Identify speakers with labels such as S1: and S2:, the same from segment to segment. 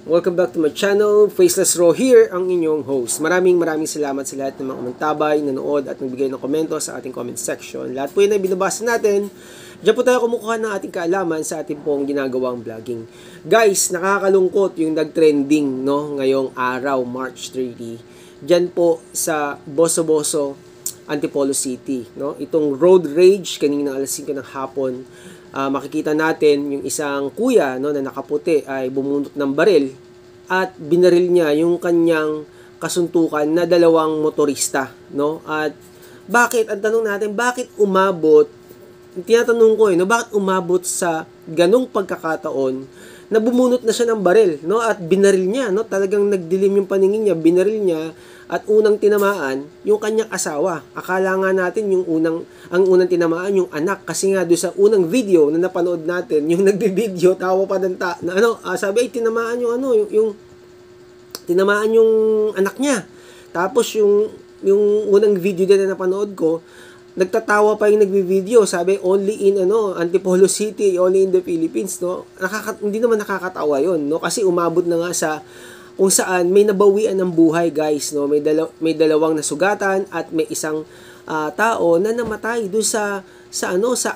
S1: Welcome back to my channel. Faceless Ro here, ang inyong host. Maraming salamat sa lahat ng mga umantabay, nanood at nagbigay ng komento sa ating comment section. Lahat po yun ay binabasa natin. Diyan po tayo kumukuha ng ating kaalaman sa ating pong ginagawang vlogging. Guys, nakakalungkot yung nag-trending ngayong araw, March 30. Diyan po sa Boso-Boso, Antipolo City. Itong road rage, kanina alas 5 ng hapon. Makikita natin yung isang kuya na nakaputi ay bumunot ng baril at binaril niya yung kanyang kasuntukan na dalawang motorista. At bakit, ang tanong natin, bakit umabot, tinatanong ko bakit umabot sa ganong pagkakataon na bumunot na siya ng baril at binaril niya, talagang nagdilim yung paningin niya, binaril niya at unang tinamaan yung kanyang asawa. Akala nga natin ang unang tinamaan yung anak, kasi nga doon sa unang video na napanood natin, yung nagbi-video, tawa pa sabi ay tinamaan yung tinamaan yung anak niya. Tapos yung unang video din na napanood ko, nagtatawa pa yung nagbi-video, sabi only in Antipolo City, only in the Philippines, hindi naman nakakatawa yon, kasi umabot na nga sa kung saan may nabawian ng buhay, guys, may dalawang nasugatan at may isang tao na namatay doon sa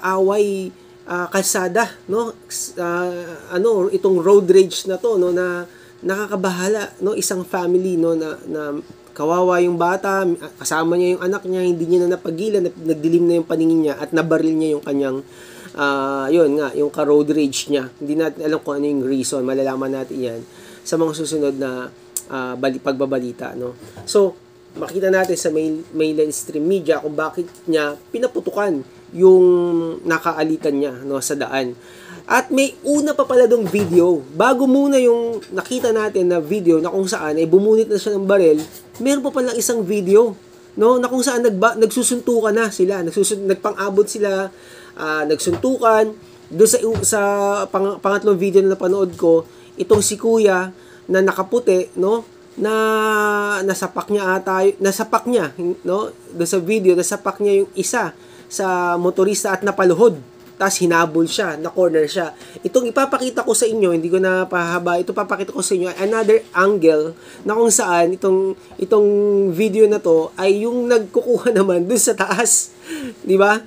S1: away kalsada, itong road rage na to, na nakakabahala, isang family na kawawa yung bata, kasama niya yung anak niya, hindi niya na napagilan, nagdilim na yung paningin niya at nabaril niya yung kanyang yung ka-road rage niya. Hindi natin alam kung ano yung reason, malalaman natin yan sa mga susunod na pagbabalita. So, makita natin sa mainstream media kung bakit niya pinaputukan yung nakaalitan niya sa daan. At may una pa pala dong video. Bago muna yung nakita natin na video na kung saan ay bumunit na siya ng baril, meron pa palang isang video na kung saan nagsusuntukan na sila. Nagpang-abot sila, nagsuntukan. Doon sa pangatlong video na napanood ko, itong si kuya na nakaputi, na nasapak niya doon sa video, nasapak niya yung isa sa motorista at napaluhod. Tapos hinabol siya, na-corner siya. Itong ipapakita ko sa inyo, hindi ko na pahaba, ito papakita ko sa inyo, another angle na kung saan itong video na to ay yung nagkukuha naman dun sa taas. Di ba?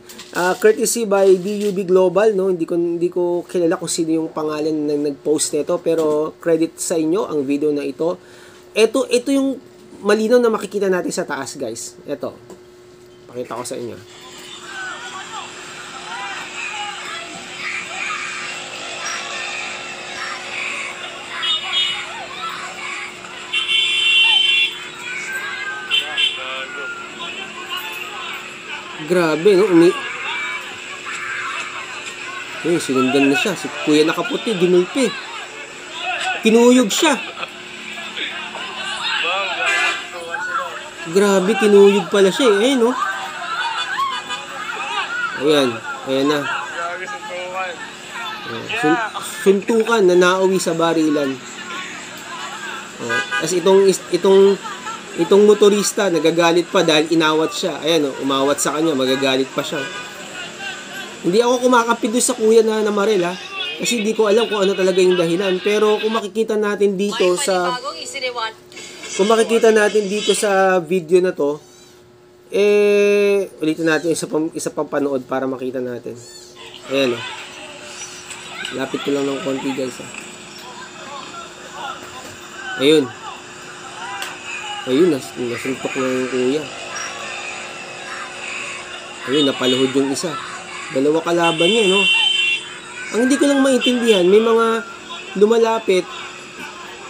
S1: Courtesy by DUB Global, hindi ko kilala kung sino yung pangalan na nag-post nito, pero credit sa inyo ang video na ito. Ito yung malinaw na makikita natin sa taas, guys. Ito. Pakita ko sa inyo. Grabe, sinundan na siya. Si kuya nakaputi, ginulpi. Kinuyog siya. Grabe, kinuyog pala siya eh. Ayan na. Suntukan na nauwi sa barilan. As itong motorista, nagagalit pa dahil inawat siya. Ayan, umawat sa kanya, magagalit pa siya. Hindi ako kumakampi doon sa kuya na namaril, kasi hindi ko alam kung ano talaga yung dahilan. Pero kung makikita natin dito sa video na to, ulitin natin isa pang panood para makita natin. Ayan, lapit ko lang ng konti, guys. Ayun, nasuntok na yung kuya. Ayun, napaluhod yung isa. Dalawa kalaban niya, Ang hindi ko lang maintindihan, may mga lumalapit.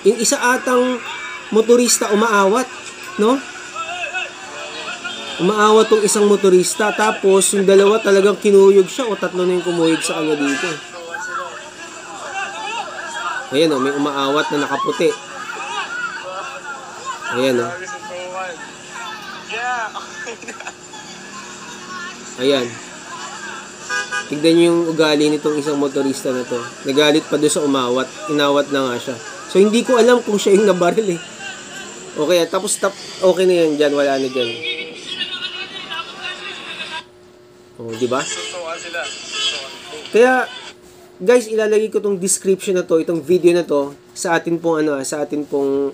S1: Yung isa atang motorista umaawat, Umaawat tong isang motorista, tapos yung dalawa talagang kinuyog siya o tatlo na yung kumuyog sa kanya dito. Ayan, may umaawat na nakaputi. Ayan, Ayan. Tignan nyo yung ugali nitong isang motorista na to. Nagalit pa doon sa umawat. Inawat na nga siya. So, hindi ko alam kung siya yung nabaril eh. Okay, tapos okay na yan dyan. Wala na dyan. Di ba? Kaya, guys, ilalagay ko tong description na to, itong video na to sa atin pong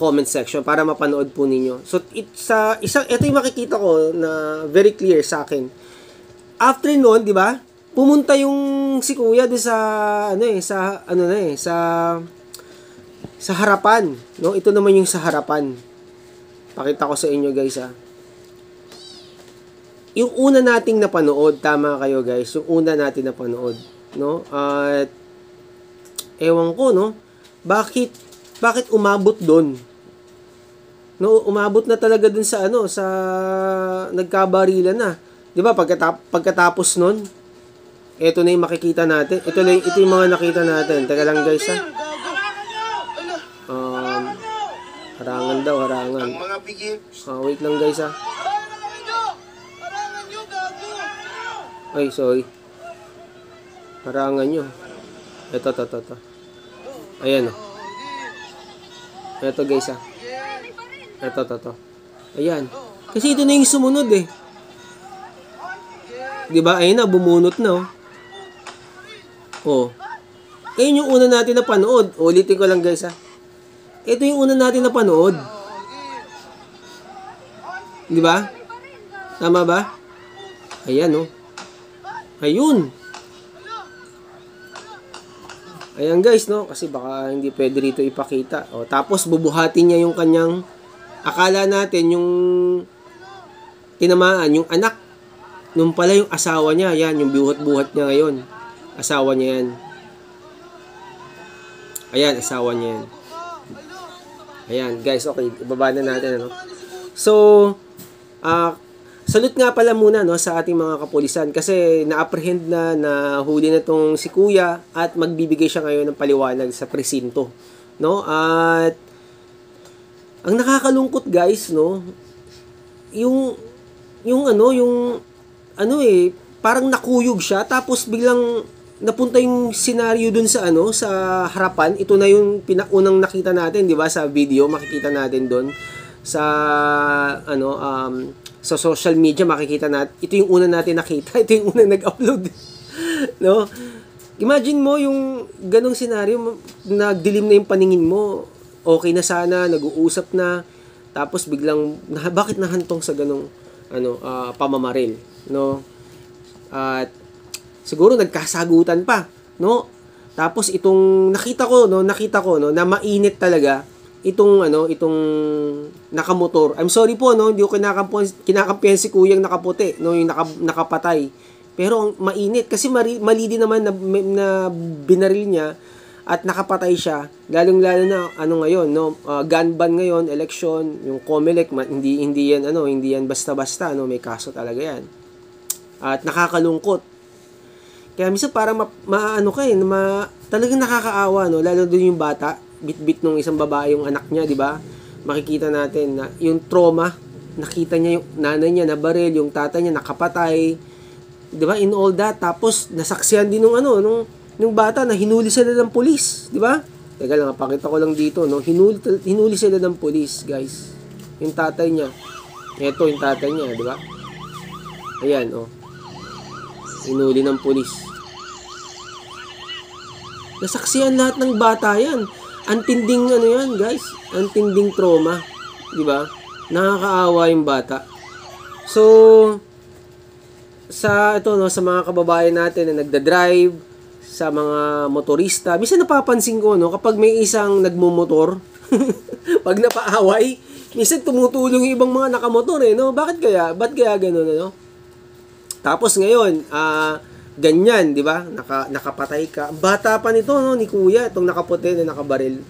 S1: comment section para mapanood po ninyo. So ito yung makikita ko na very clear sa akin. After noon, 'di ba? Pumunta yung si Kuya doon sa harapan, no? Ito naman yung sa harapan. Pakita ko sa inyo, guys, Yung una nating napanood, tama kayo, guys. Yung una natin napanood, no? At ewan ko, no? Bakit umabot doon? No, umabot na talaga doon sa sa nagkabarilan na. 'Di ba? Pagkatapos noon, ito na yung makikita natin. Ito yung mga nakita natin. Teka lang, guys, harangan daw, harangan. Wait lang, guys, Ay, sorry. Harangan nyo. Ito. Ayan, Ito, guys, Ito. Ayan. Kasi ito na yung sumunod, Diba? Ayun na, bumunot na, Ayun yung una natin na panood. Ulitin ko lang, guys, Ito yung una natin na panood. Diba? Tama ba? Ayan, Ayun. Ayan, guys, no? Kasi baka hindi pwede rito ipakita. Tapos bubuhatin niya yung kanyang, akala natin yung tinamaan, yung anak. Nung pala yung asawa niya. Yan, yung buhat-buhat niya ngayon. Asawa niya yan. Ayan, asawa niya yan. Ayan, guys, okay. Ibaba na natin, So, salute nga pala muna, sa ating mga kapulisan kasi na-apprehend na huli na tong si Kuya at magbibigay siya ngayon ng paliwanag sa presinto, At ang nakakalungkot, guys, yung parang nakuyog siya tapos biglang napunta yung senaryo dun sa sa harapan. Ito na yung unang nakita natin, 'di ba, sa video, makikita natin doon sa sa social media, makikita natin. Ito yung una natin nakita. Ito yung una nag-upload. Imagine mo yung ganong senaryo, nagdilim na yung paningin mo. Okay na sana, nag-uusap na. Tapos biglang, bakit nahantong sa ganong pamamaril? At siguro nagkasagutan pa. Tapos itong nakita ko na mainit talaga itong nakamotor. I'm sorry po, hindi ko kinakampihan si Kuyang nakaputi, yung nakapatay. Pero mainit kasi mali din naman na binaril niya at nakapatay siya. Lalong-lalo na ngayon, gun ban ngayon, election, yung COMELEC, hindi yan basta-basta, may kaso talaga yan. At nakakalungkot. Kaya minsan parang talagang nakakaawa, lalo doon yung bata. Bit-bit nung isang babae yung anak niya, di ba? Makikita natin na yung trauma, nakita niya yung nanay niya na baril, yung tatay niya nakapatay, di ba? In all that, tapos nasaksihan din nung bata na hinuli sila ng pulis, di ba? Teka lang, pakita ko lang dito, hinuli sila ng pulis, guys. Yung tatay niya. Ito yung tatay niya, di ba? Ayan, hinuli ng pulis. Nasaksihan lahat ng bata yan. Antinding yan, guys. Antinding trauma, 'di ba? Nakakaawa yung bata. So sa sa mga kababayan natin na nagda-drive, sa mga motorista, minsan napapansin ko kapag may isang nagmumotor, pag napaaway, minsan tumutulong yung ibang mga nakamotor Bakit kaya? Ba't kaya ganoon Tapos ngayon, ganyan, di ba? Nakapatay ka. Ang bata pa nito, ni Kuya, itong nakaputi na nakabaril.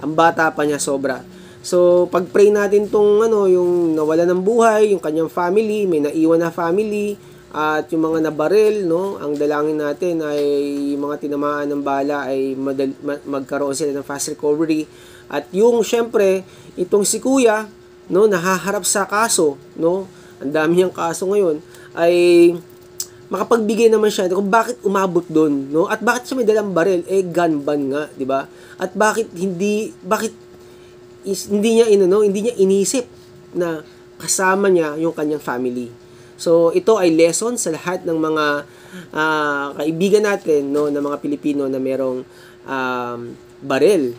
S1: Ang bata pa niya sobra. So, pag-pray natin tong yung nawala ng buhay, yung kanyang family, may naiwan na family, at yung mga nabaril, ang dalangin natin ay yung mga tinamaan ng bala ay magkaroon sila ng fast recovery. At yung, syempre, itong si Kuya, nahaharap sa kaso, ang dami niyang kaso ngayon, ay makapagbigay naman siya kung bakit umabot doon, At bakit siya may dalang baril? Gun ban nga, 'di ba? At hindi niya inisip na kasama niya yung kanyang family. So, ito ay lesson sa lahat ng mga kaibigan natin, no, na mga Pilipino na merong barel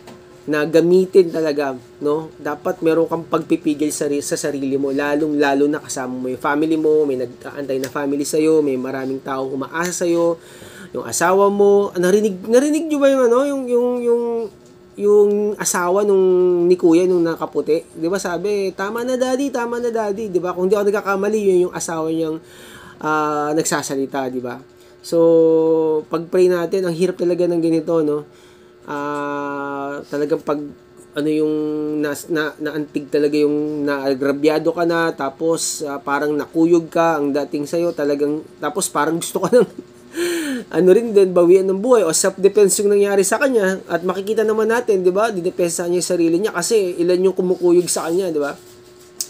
S1: na gamitin talaga, no? Dapat meron kang pagpipigil sa sarili mo, lalong-lalo na kasama mo yung family mo, may nag-aantay na family sa iyo, may maraming taong umaasa sa iyo, yung asawa mo. Narinig niyo ba yung yung asawa nung ni Kuya nung nakaputi? 'Di ba sabi, tama na daddy, 'di ba? Kung di ako nagkakamali, yun yung asawa niyang nagsasalita, 'di ba? So, pag-pray natin, ang hirap talaga ng ganito, no? Talagang pag ano yung naantig talaga yung naagrabyado ka na, tapos parang nakuyog ka ang dating sa'yo, talagang tapos parang gusto ka ng ano rin din, bawian ng buhay o self-defense yung nangyari sa kanya, at makikita naman natin, di ba, didepensa niya yung sarili niya kasi ilan yung kumukuyog sa kanya, di ba?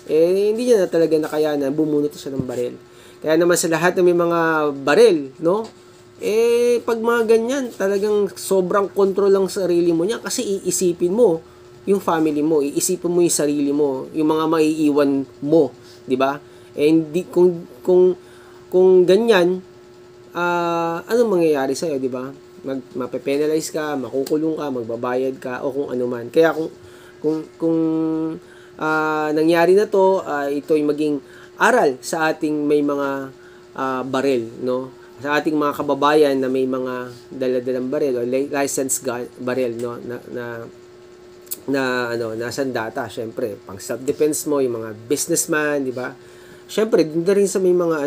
S1: Hindi niya na talaga nakayanan, bumunot siya ng baril. Kaya naman sa lahat ng may mga baril, no? Pag mga ganyan, talagang sobrang control lang sa sarili mo niya, kasi iisipin mo yung family mo, iisipin mo yung sarili mo, yung mga maiiwan mo, di ba? Hindi kung ganyan, ano mangyayari sa iyo, di ba? Mape-penalize ka, makukulong ka, magbabayad ka, o kung ano man. Kaya kung nangyari na to, ito ay maging aral sa ating may mga baril, no? Sa ating mga kababayan na may mga daladalang baril o licensed baril, no, na sandata, syempre pang self defense mo, yung mga businessman, di ba? Syempre din rin sa may mga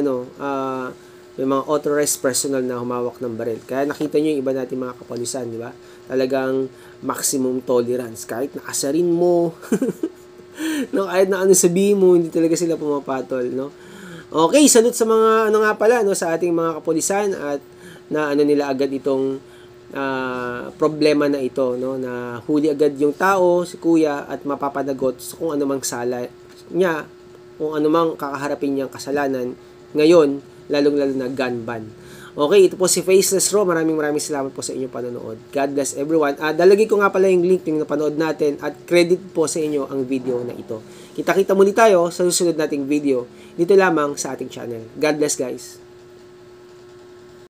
S1: may mga authorized personnel na humawak ng baril. Kaya nakita niyo yung iba nating mga kapulisan, di ba? Talagang maximum tolerance, kahit nakasarin mo no, kahit na ano sabihin mo, hindi talaga sila pumapatol, no? Okay, salute sa mga nga pala, no, sa ating mga kapulisan, at na nila agad itong problema na ito, no, na huli agad yung tao, si Kuya, at mapapanagot sa kung anumang sala niya, kung anumang kakaharapin niyang kasalanan ngayon, lalong-lalo na gun ban. Okay, ito po si Faceless Ro. Maraming salamat po sa inyong panonood. God bless everyone. Dalagay ko nga pala yung link yung napanood natin, at credit po sa inyo ang video na ito. Kita-kita muli tayo sa susunod nating video dito lamang sa ating channel. God bless, guys.